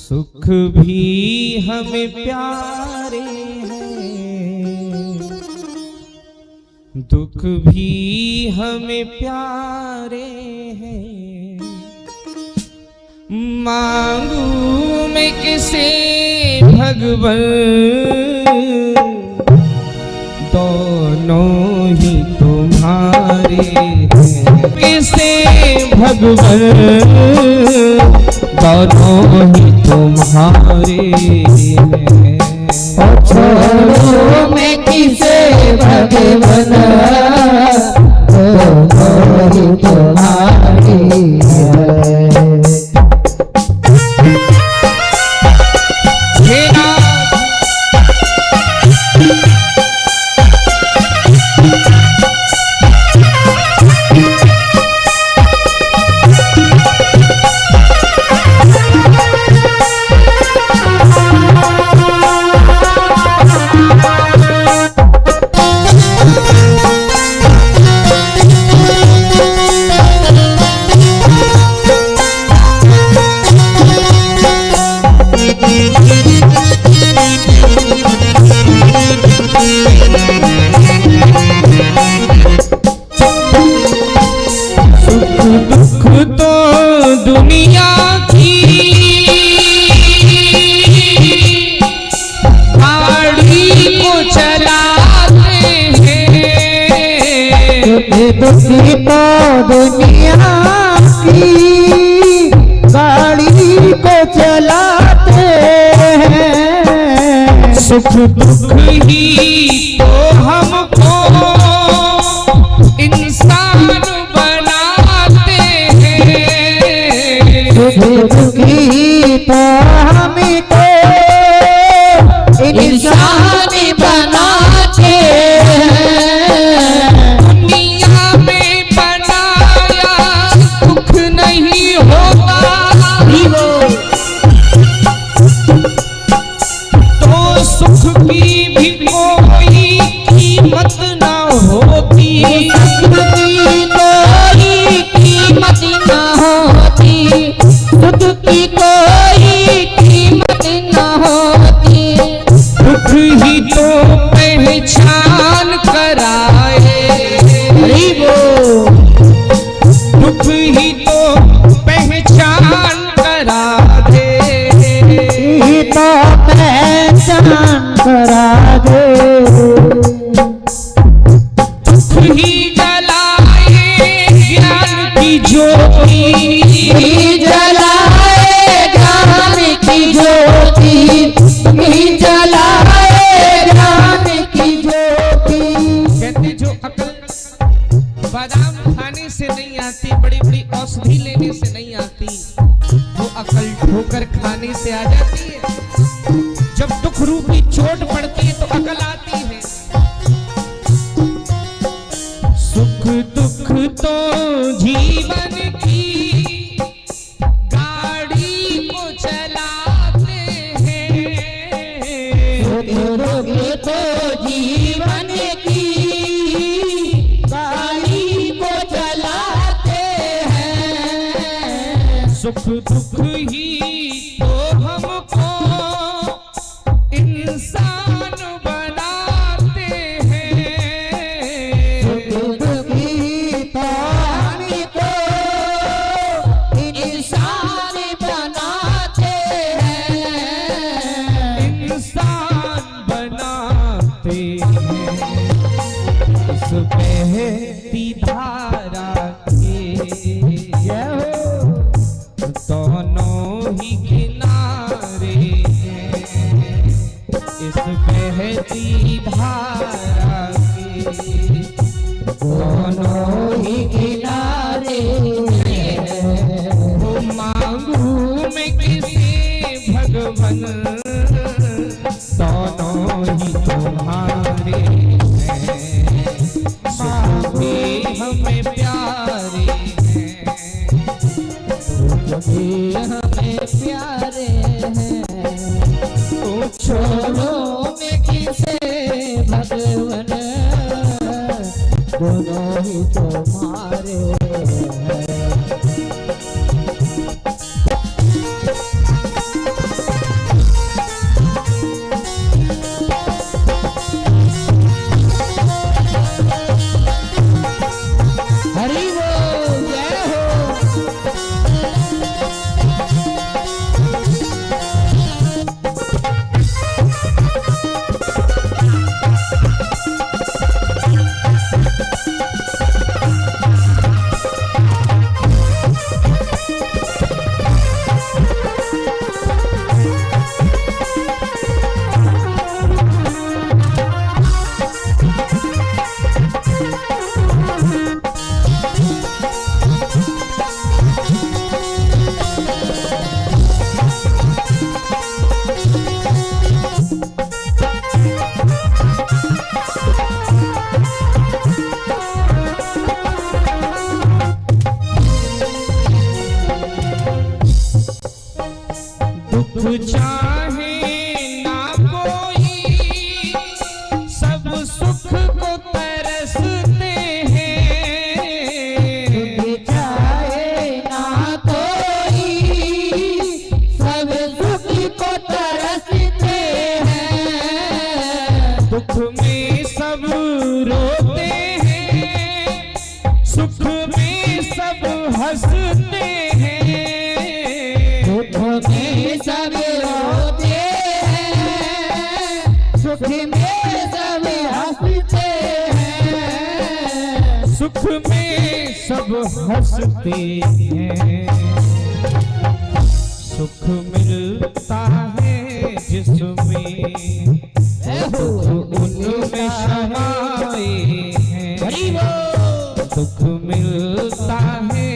सुख भी हमें प्यारे हैं, दुख भी हमें प्यारे हैं। मांगू मैं किसे भगवन, दोनों ही तुम्हारे हैं। किसे भगवन, दोनों ही तुम्हारे हैं। छोड़ो मैं किसे भगवन, दोनों ही तुम्हारे हैं। दुख तो दुनिया की गाड़ी को चलाते हैं। दुखी तो दुनिया की गाड़ी को चलाते हैं। सुख दुख ही तो हमको इंसान दुखी तो हमको इंसान बनाते हैं। दुनिया में बनाया दुख नहीं होता, तो सुख की भी कोई कीमत ना होती। सुख की कोई कीमत ना होती, दुख की कोई कीमत न होती। दुख ही तो पहचान कराए, दुख ही तो पहचान करा दे, ही तो पहचान करा दे। दुख ही जलाए ज्ञान की ज्योति, जलाए ज्ञान की ज्योति, जलाए ज्ञान की ज्योति। कहते जो अकल बादाम खाने से नहीं आती, बड़ी बड़ी औषधि लेने से नहीं आती, वो अकल ठोकर खाने से आ जाती है। जब दुख रूपी चोट पड़ती है तो अकल आती है। सुख दुख तो जीवन की गाड़ी को चलाते हैं। रोगे तो जीवन की गाड़ी को चलाते हैं। सुख दुख ही तो हमको इंसान बनाते हैं। दुखी तो हमको इंसान बनाते हैं। इंसान बनाते हैं। इस बहती धारा के दोनों ही किनारे हैं। इस बहती धारा के दोनों ही किनारे हैं। वो मांगू मैं किसे भगवन, दोनों ही तुम्हारे हैं। सुख भी हमें प्यारे हैं, भी हमें प्यारे हैं। तो छोड़ो मैं किसे भगवन, दोनों ही तुम्हारे हैं। दुख चाहे ना कोई, सब सुख को तरसते हैं। दुख चाहे ना कोई, सब सुख को तरसते हैं। दुख में सब रोते हैं, सुख में सब हंसते हैं। दुख में सब रोते हैं, सुख में सब हंसते हैं। सुख में सब हंसते हैं। सुख मिलता है जिसमें, दुख उनमें समाए हैं। दुख मिलता है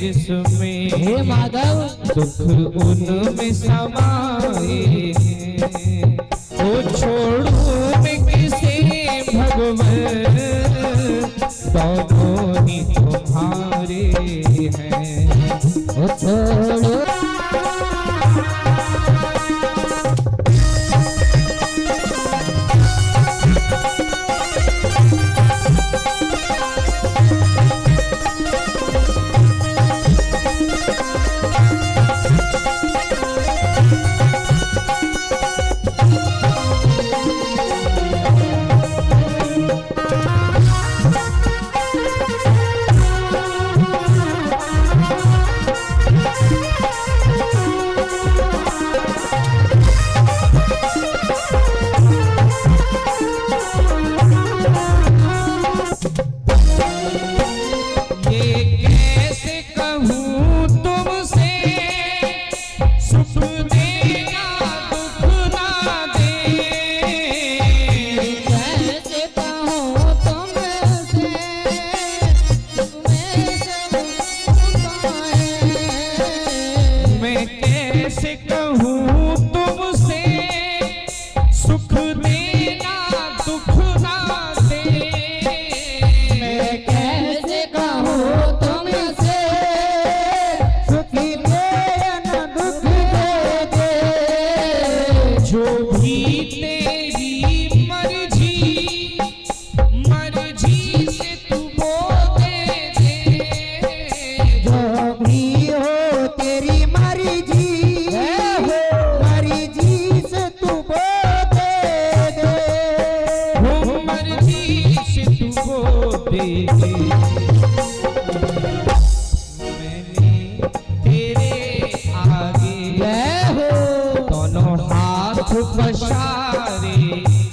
जिसमें, हे माधव दुख उनमें समाए हैं। वो छोड़ू मैं किसे भगवन, दोनों ही तुम्हारे हैं। ओ छोड़ो मैंने तेरे आगे दोनों हाथ पसारे हैं।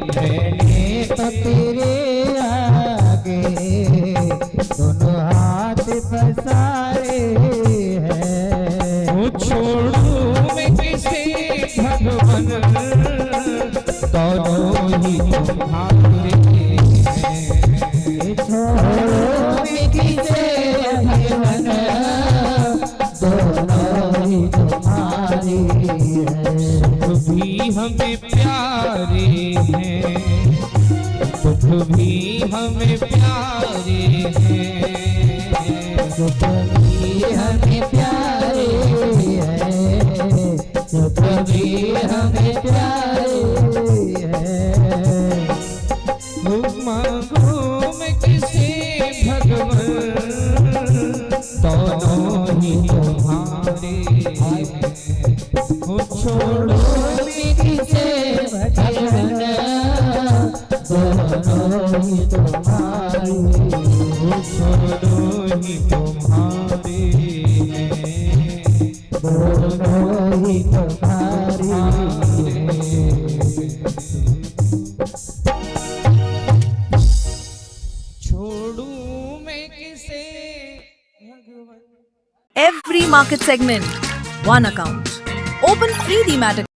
मैंने तो तेरे आगे दोनों हाथ पसारे हैं। वो छोड़ू मैं किसे भगवन, दोनों ही तुम्हारे हैं। छोड़ो किसे भगवन, दोनों ही तुम्हारी है। सुख भी हमें प्यारे हैं, दुख भी हमें प्यारे हैं। सुख भी हमें प्यारे हैं, सुख भी हमें प्यारे हैं। मांगो मैं किसे भगवन, दोनों ही तुम्हारे हैं। वो छोड़ो किसे भगवन, दोनों ही तुम्हारी। वो छोड़ो ही तुम्हारे हैं। दोनों ही तुम्हारी हैं। छोड़ू मैं किसे भगवन। Every market segment, one account. Open free Demat account.